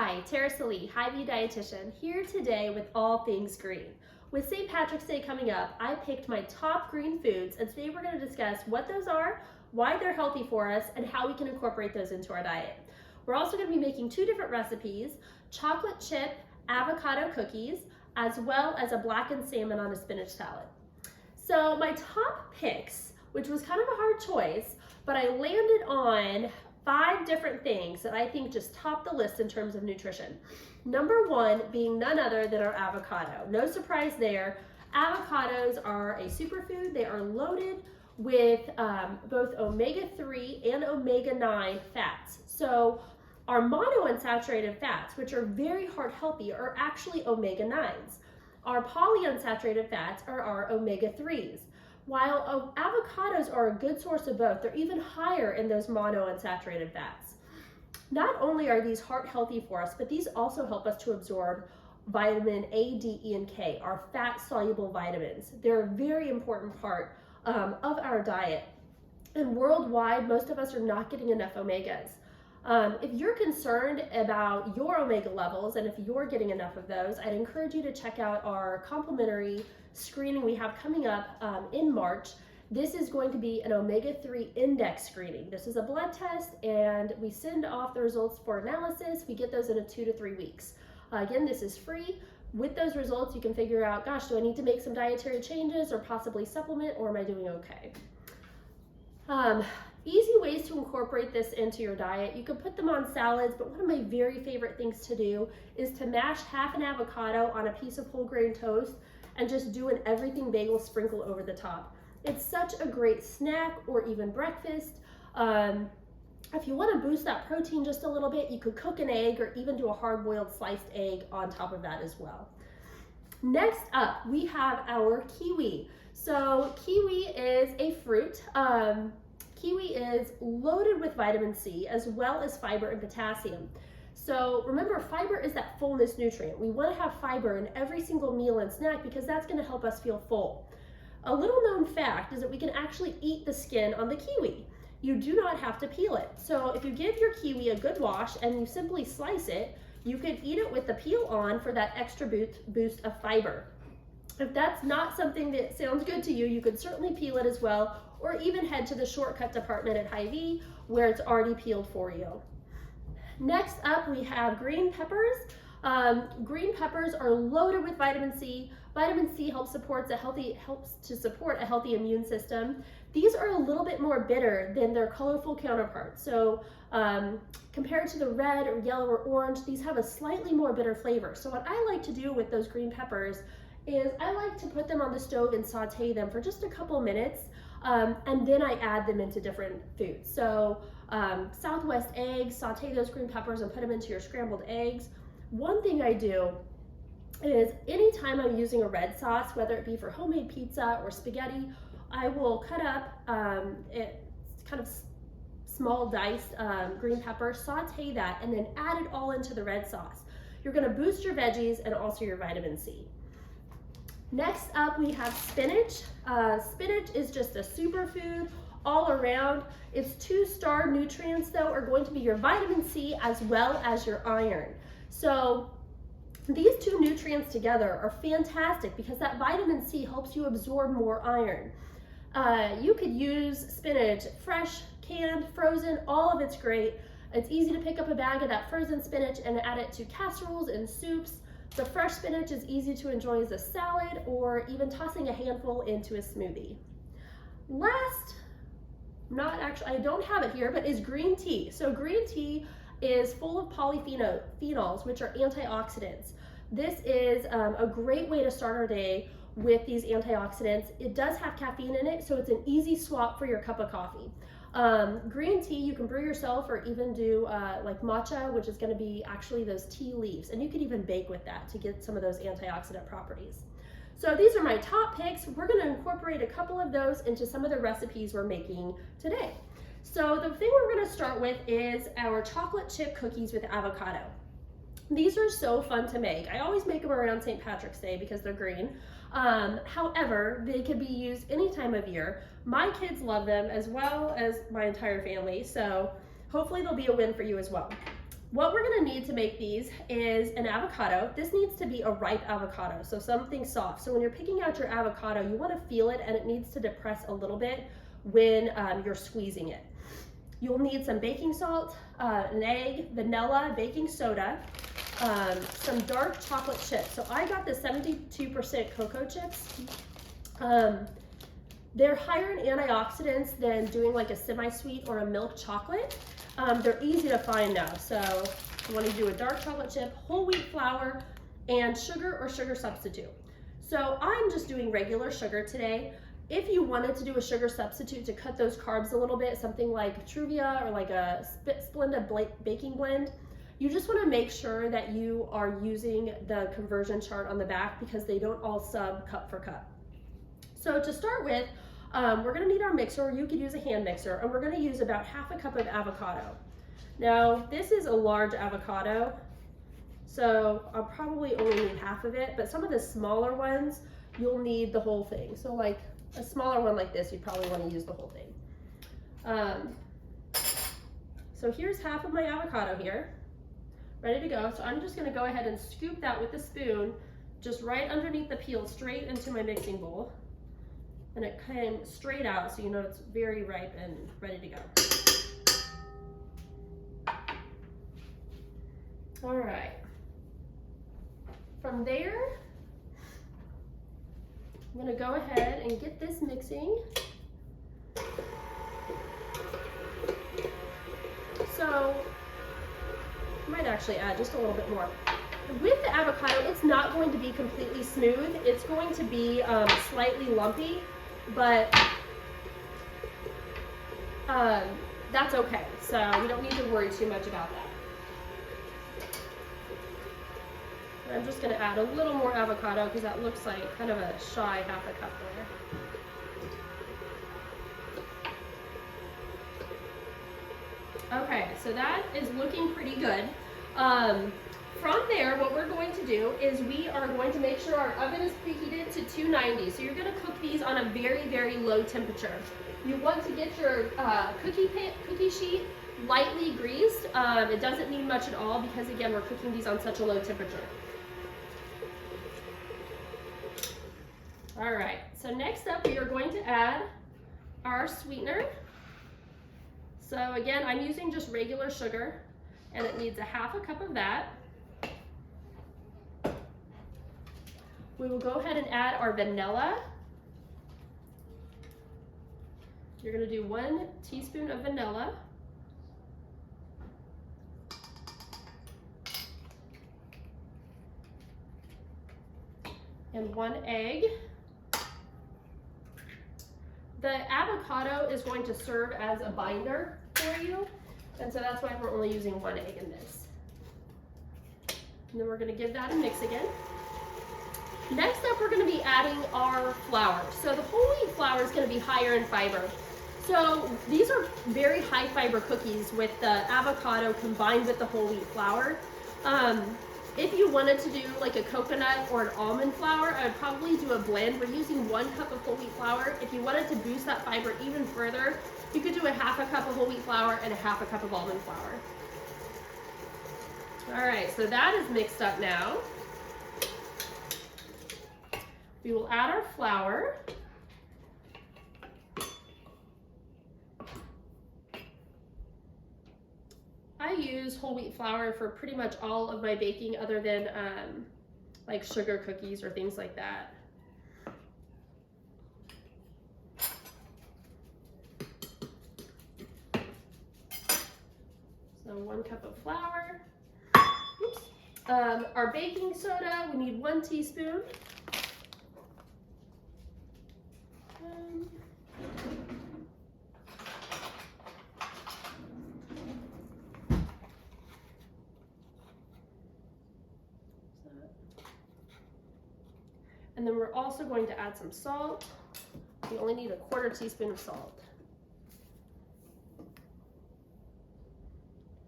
Hi, Tara Salee, Hy-Vee dietitian, here today with all things green. With St. Patrick's Day coming up, I picked my top green foods, and today we're going to discuss what those are, why they're healthy for us, and how we can incorporate those into our diet. We're also going to be making two different recipes, chocolate chip avocado cookies, as well as a blackened salmon on a spinach salad. So my top picks, which was kind of a hard choice, but I landed on 5 different things that I think just top the list in terms of nutrition. Number 1 being none other than our avocado. No surprise there. Avocados are a superfood. They are loaded with both omega-3 and omega-9 fats. So our monounsaturated fats, which are very heart healthy, are actually omega-9s. Our polyunsaturated fats are our omega-3s. While avocados are a good source of both, they're even higher in those monounsaturated fats. Not only are these heart healthy for us, but these also help us to absorb vitamin A, D, E, and K, our fat-soluble vitamins. They're a very important part of our diet. And worldwide, most of us are not getting enough omegas. If you're concerned about your omega levels and if you're getting enough of those, I'd encourage you to check out our complimentary screening we have coming up in March. This is going to be an omega-3 index screening. This is a blood test and we send off the results for analysis. We get those in 2 to 3 weeks. Again, this is free. With those results, you can figure out, gosh, do I need to make some dietary changes or possibly supplement, or am I doing okay? Easy ways to incorporate this into your diet. You can put them on salads, but one of my very favorite things to do is to mash half an avocado on a piece of whole grain toast and just do an everything bagel sprinkle over the top. It's such a great snack or even breakfast. If you want to boost that protein just a little bit, you could cook an egg or even do a hard-boiled sliced egg on top of that as well. Next up, we have our kiwi. So kiwi is a fruit. Kiwi is loaded with vitamin C as well as fiber and potassium. So remember, fiber is that fullness nutrient. We want to have fiber in every single meal and snack because that's going to help us feel full. A little known fact is that we can actually eat the skin on the kiwi. You do not have to peel it. So if you give your kiwi a good wash and you simply slice it, you could eat it with the peel on for that extra boost of fiber. If that's not something that sounds good to you, you could certainly peel it as well, or even head to the shortcut department at Hy-Vee where it's already peeled for you. Next up, we have green peppers. Green peppers are loaded with vitamin C. Vitamin C helps to support a healthy immune system. These are a little bit more bitter than their colorful counterparts. So compared to the red or yellow or orange, these have a slightly more bitter flavor. So what I like to do with those green peppers is I like to put them on the stove and saute them for just a couple minutes, and then I add them into different foods. So Southwest eggs, saute those green peppers and put them into your scrambled eggs. One thing I do is anytime I'm using a red sauce, whether it be for homemade pizza or spaghetti, I will cut up kind of small diced green pepper, saute that, and then add it all into the red sauce. You're gonna boost your veggies and also your vitamin C. Next up, we have spinach. Spinach is just a superfood all around. Its 2-star nutrients, though, are going to be your vitamin C as well as your iron. So these 2 nutrients together are fantastic because that vitamin C helps you absorb more iron. You could use spinach, fresh, canned, frozen, all of it's great. It's easy to pick up a bag of that frozen spinach and add it to casseroles and soups. The fresh spinach is easy to enjoy as a salad or even tossing a handful into a smoothie. Last, I don't have it here, but is green tea. So green tea is full of polyphenols, which are antioxidants. This is a great way to start our day with these antioxidants. It does have caffeine in it, so it's an easy swap for your cup of coffee. Green tea you can brew yourself or even do like matcha, which is going to be actually those tea leaves, and you could even bake with that to get some of those antioxidant properties. So these are my top picks. We're going to incorporate a couple of those into some of the recipes we're making today. So the thing we're going to start with is our chocolate chip cookies with avocado. These are so fun to make. I always make them around St. Patrick's Day because they're green. However, they can be used any time of year. My kids love them as well as my entire family, so hopefully they'll be a win for you as well. What we're gonna need to make these is an avocado. This needs to be a ripe avocado, so something soft. So when you're picking out your avocado, you wanna feel it and it needs to depress a little bit when you're squeezing it. You'll need some baking salt, an egg, vanilla, baking soda, some dark chocolate chips. So I got the 72% cocoa chips. They're higher in antioxidants than doing like a semi-sweet or a milk chocolate. They're easy to find now. So you want to do a dark chocolate chip, whole wheat flour, and sugar or sugar substitute. So I'm just doing regular sugar today. If you wanted to do a sugar substitute to cut those carbs a little bit, something like Truvia or like a Splenda baking blend, you just want to make sure that you are using the conversion chart on the back because they don't all sub cup for cup. So to start with, we're gonna need our mixer, or you could use a hand mixer, and we're gonna use about half a cup of avocado. Now, this is a large avocado, so I'll probably only need half of it, but some of the smaller ones, you'll need the whole thing. So like a smaller one like this, you probably wanna use the whole thing. So here's half of my avocado here, ready to go. So I'm just gonna go ahead and scoop that with a spoon, just right underneath the peel, straight into my mixing bowl. And it came straight out, so you know it's very ripe and ready to go. All right. From there, I'm gonna go ahead and get this mixing. So, I might actually add just a little bit more. With the avocado, it's not going to be completely smooth. It's going to be slightly lumpy, but that's okay. So we don't need to worry too much about that. I'm just gonna add a little more avocado because that looks like kind of a shy half a cup there. Okay, so that is looking pretty good. From there, what we're going to do is we are going to make sure our oven is preheated to 290. So you're going to cook these on a very, very low temperature. You want to get your cookie sheet lightly greased. It doesn't need much at all because, again, we're cooking these on such a low temperature. All right, so next up we are going to add our sweetener. So again, I'm using just regular sugar, and it needs a half a cup of that. We will go ahead and add our vanilla. You're going to do 1 teaspoon of vanilla. And 1 egg. The avocado is going to serve as a binder for you, and so that's why we're only using 1 egg in this. And then we're going to give that a mix again. Next up, we're going to be adding our flour. So the whole wheat flour is going to be higher in fiber. So these are very high fiber cookies with the avocado combined with the whole wheat flour. If you wanted to do like a coconut or an almond flour, I would probably do a blend. We're using 1 cup of whole wheat flour. If you wanted to boost that fiber even further, you could do a half a cup of whole wheat flour and a half a cup of almond flour. All right, so that is mixed up now. We will add our flour. I use whole wheat flour for pretty much all of my baking other than like sugar cookies or things like that. So 1 cup of flour. Oops. Our baking soda, we need 1 teaspoon. And then we're also going to add some salt. You only need a 1/4 teaspoon of salt.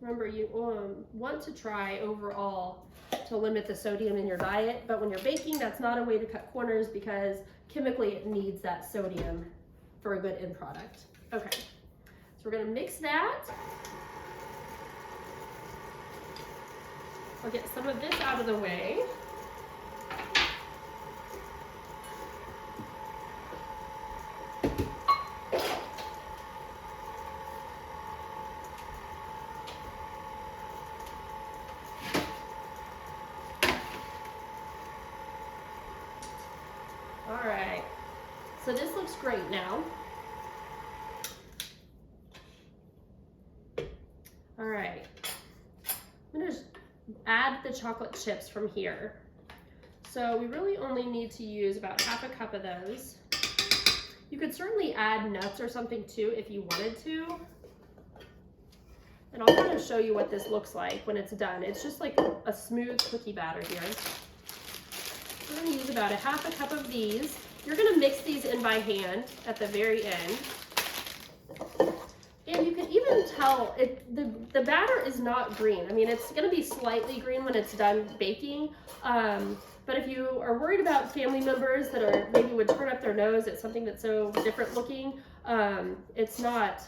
Remember, you want to try overall to limit the sodium in your diet, but when you're baking, that's not a way to cut corners because chemically it needs that sodium for a good end product. Okay, so we're gonna mix that. I'll get some of this out of the way. All right, so this looks great now. All right, I'm gonna just add the chocolate chips from here. So we really only need to use about half a cup of those. You could certainly add nuts or something too if you wanted to. And I'll kind of show you what this looks like when it's done. It's just like a smooth cookie batter here. We're gonna use about a half a cup of these. You're gonna mix these in by hand at the very end. And you can even tell the batter is not green. I mean, it's gonna be slightly green when it's done baking. But if you are worried about family members that are maybe would turn up their nose at something that's so different looking, it's not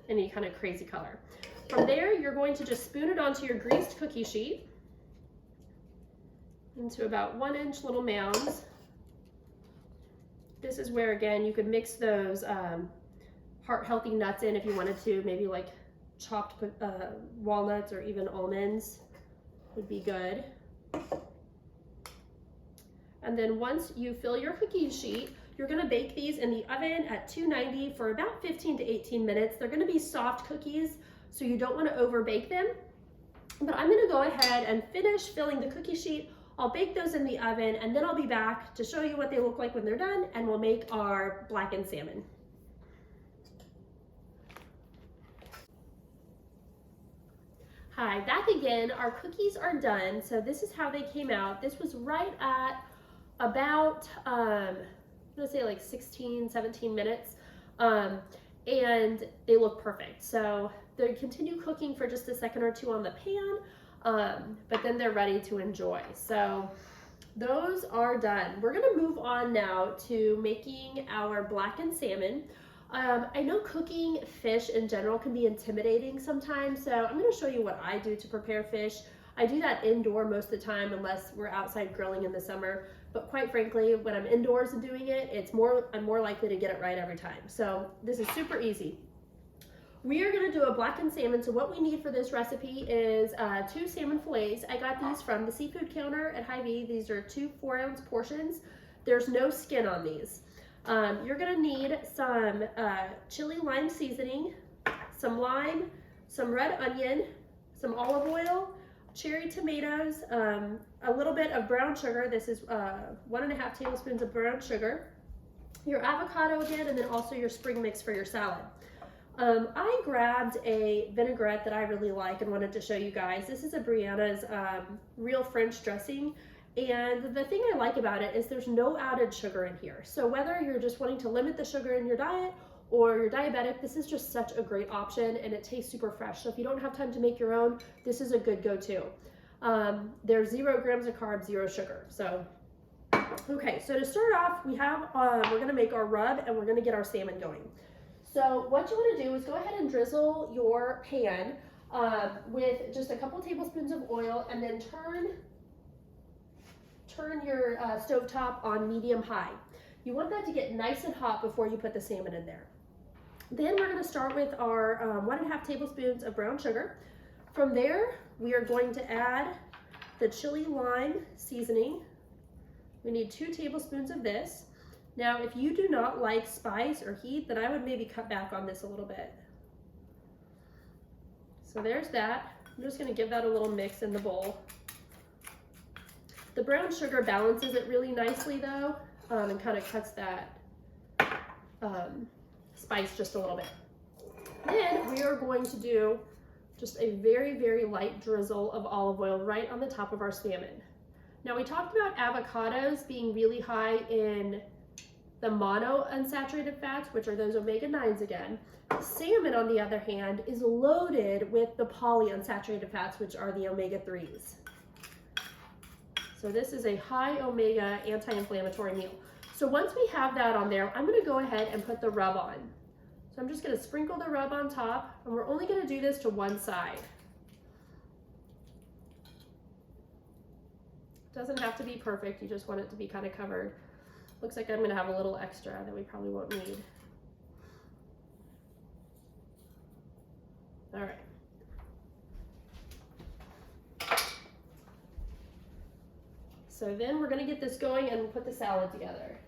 any kind of crazy color. From there, you're going to just spoon it onto your greased cookie sheet into about 1-inch little mounds. This is where, again, you could mix those heart-healthy nuts in if you wanted to, maybe like chopped walnuts or even almonds would be good. And then once you fill your cookie sheet, you're gonna bake these in the oven at 290 for about 15 to 18 minutes. They're gonna be soft cookies, so you don't wanna over bake them. But I'm gonna go ahead and finish filling the cookie sheet. I'll bake those in the oven, and then I'll be back to show you what they look like when they're done, and we'll make our blackened salmon. Hi, back again. Our cookies are done. So this is how they came out. This was right at about, I'm gonna say like 16, 17 minutes. And they look perfect. So they continue cooking for just a second or two on the pan, but then they're ready to enjoy. So those are done. We're gonna move on now to making our blackened salmon. I know cooking fish in general can be intimidating sometimes, so I'm going to show you what I do to prepare fish. I do that indoor most of the time unless we're outside grilling in the summer, but quite frankly, when I'm indoors and doing it, I'm more likely to get it right every time. So this is super easy. We are going to do a blackened salmon, so what we need for this recipe is 2 salmon fillets. I got these from the seafood counter at Hy-Vee. These are 2 4-ounce portions. There's no skin on these. You're gonna need some chili lime seasoning, some lime, some red onion, some olive oil, cherry tomatoes, a little bit of brown sugar. This is 1.5 tablespoons of brown sugar, your avocado again, and then also your spring mix for your salad. I grabbed a vinaigrette that I really like and wanted to show you guys. This is a Brianna's real French dressing. And the thing I like about it is there's no added sugar in here. So whether you're just wanting to limit the sugar in your diet or you're diabetic, this is just such a great option, and it tastes super fresh. So if you don't have time to make your own, this is a good go-to. There's 0 grams of carbs, 0 sugar. So, okay, so to start off, we have, we're gonna make our rub and we're gonna get our salmon going. So what you wanna do is go ahead and drizzle your pan with just a couple tablespoons of oil, and then turn your stovetop on medium-high. You want that to get nice and hot before you put the salmon in there. Then we're going to start with our 1.5 tablespoons of brown sugar. From there, we are going to add the chili lime seasoning. We need 2 tablespoons of this. Now, if you do not like spice or heat, then I would maybe cut back on this a little bit. So there's that. I'm just going to give that a little mix in the bowl. The brown sugar balances it really nicely though, and kind of cuts that spice just a little bit. Then we are going to do just a very, very light drizzle of olive oil right on the top of our salmon. Now we talked about avocados being really high in the monounsaturated fats, which are those omega-9s again. Salmon, on the other hand, is loaded with the polyunsaturated fats, which are the omega-3s. So this is a high omega anti-inflammatory meal. So once we have that on there, I'm gonna go ahead and put the rub on. So I'm just gonna sprinkle the rub on top, and we're only gonna do this to one side. Doesn't have to be perfect, you just want it to be kind of covered. Looks like I'm gonna have a little extra that we probably won't need. All right. So then we're gonna get this going and put the salad together.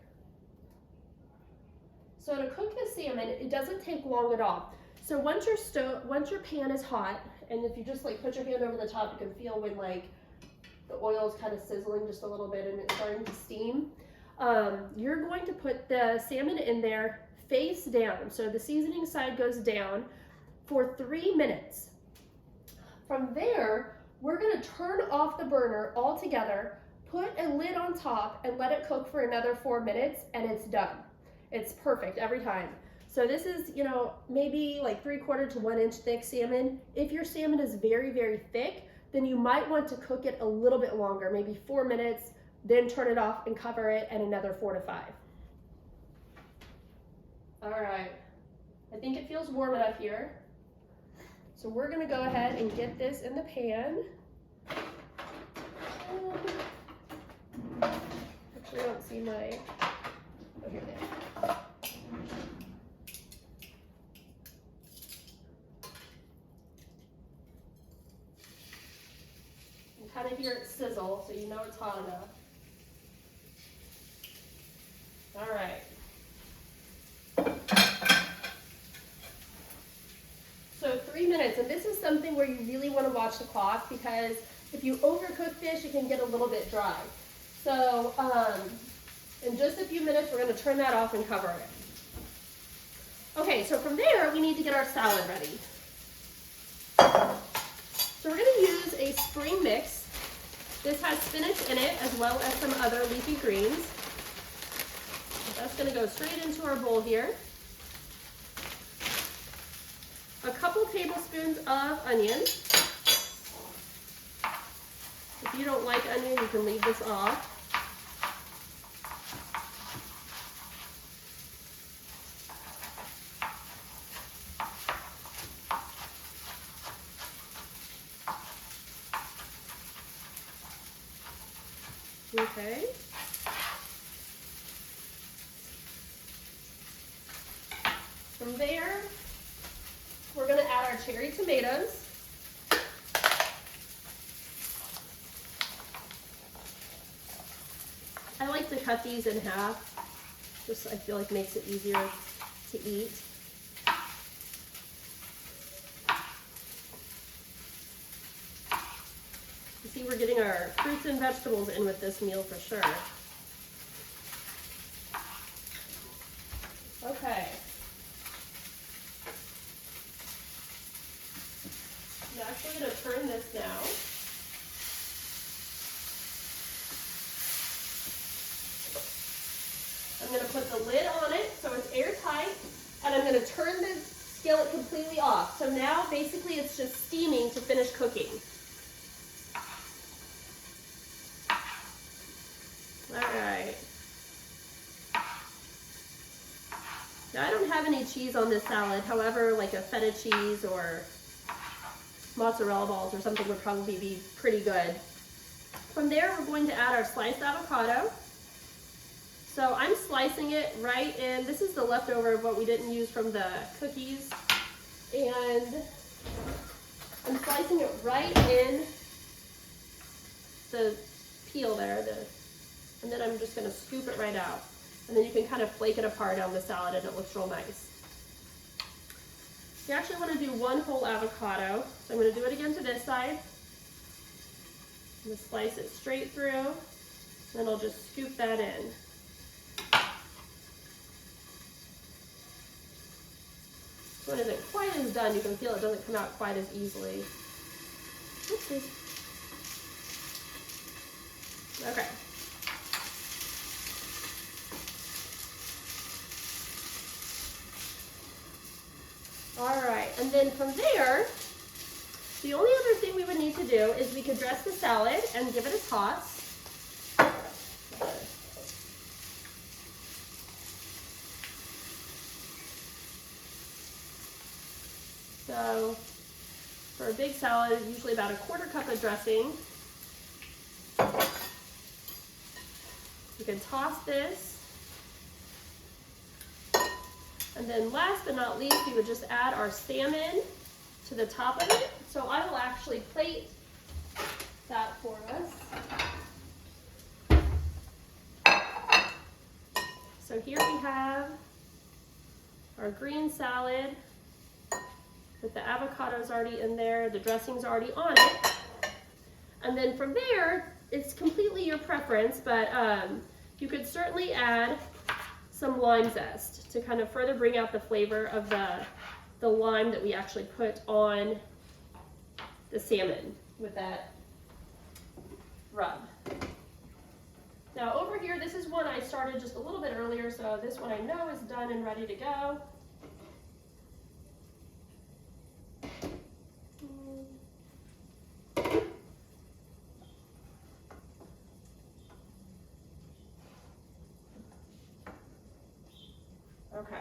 So to cook the salmon, it doesn't take long at all. So once your pan is hot, and if you just like put your hand over the top, you can feel when like the oil is kind of sizzling just a little bit and it's starting to steam. You're going to put the salmon in there face down. So the seasoning side goes down for 3 minutes. From there, we're gonna turn off the burner altogether, put a lid on top and let it cook for another 4 minutes, and it's done. It's perfect every time. So this is, you know, maybe like 3/4 to 1 inch thick salmon. If your salmon is very, very thick, then you might want to cook it a little bit longer, maybe 4 minutes, then turn it off and cover it, and another 4 to 5. All right, I think it feels warm enough here. So we're gonna go ahead and get this in the pan. Actually, I don't see my, oh, here it is. You kind of hear it sizzle, so you know it's hot enough. All right. So 3 minutes, and this is something where you really want to watch the clock, because if you overcook fish, it can get a little bit dry. So in just a few minutes, we're going to turn that off and cover it. Okay, so from there, we need to get our salad ready. So we're going to use a spring mix. This has spinach in it, as well as some other leafy greens. So that's going to go straight into our bowl here. A couple tablespoons of onion. If you don't like onion, you can leave this off. Okay. From there, we're going to add our cherry tomatoes. I like to cut these in half, just I feel like it makes it easier to eat. You see, we're getting our fruits and vegetables in with this meal for sure. Okay. I'm actually going to turn this now. I'm going to put the lid on it so it's airtight, and I'm going to turn the skillet completely off. So now basically it's just steaming to finish cooking. All right. Now I don't have any cheese on this salad. However, like a feta cheese or mozzarella balls or something would probably be pretty good. From there, we're going to add our sliced avocado. So I'm slicing it right in. This is the leftover of what we didn't use from the cookies. And I'm slicing it right in the peel there. And then I'm just going to scoop it right out. And then you can kind of flake it apart on the salad and it looks real nice. You actually want to do one whole avocado. So I'm going to do it again to this side. I'm going to slice it straight through. Then I'll just scoop that in. This one isn't quite as done. You can feel it doesn't come out quite as easily. Oopsies. Okay. All right, and then from there, the only other thing we would need to do is we could dress the salad and give it a toss. So for a big salad, usually about 1/4 cup of dressing. You can toss this. And then last but not least, we would just add our salmon to the top of it. So I will actually plate that for us. So here we have our green salad with the avocados already in there, the dressing's already on it. And then from there, it's completely your preference, but you could certainly add some lime zest to kind of further bring out the flavor of the lime that we actually put on the salmon with that rub. Now over here, this is one I started just a little bit earlier, so this one I know is done and ready to go. Okay.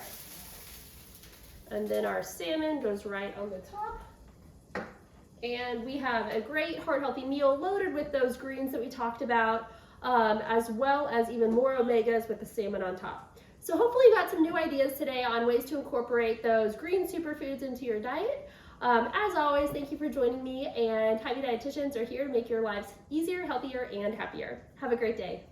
And then our salmon goes right on the top. And we have a great heart healthy meal loaded with those greens that we talked about, as well as even more omegas with the salmon on top. So hopefully you got some new ideas today on ways to incorporate those green superfoods into your diet. As always, thank you for joining me, and Happy Dietitians are here to make your lives easier, healthier, and happier. Have a great day.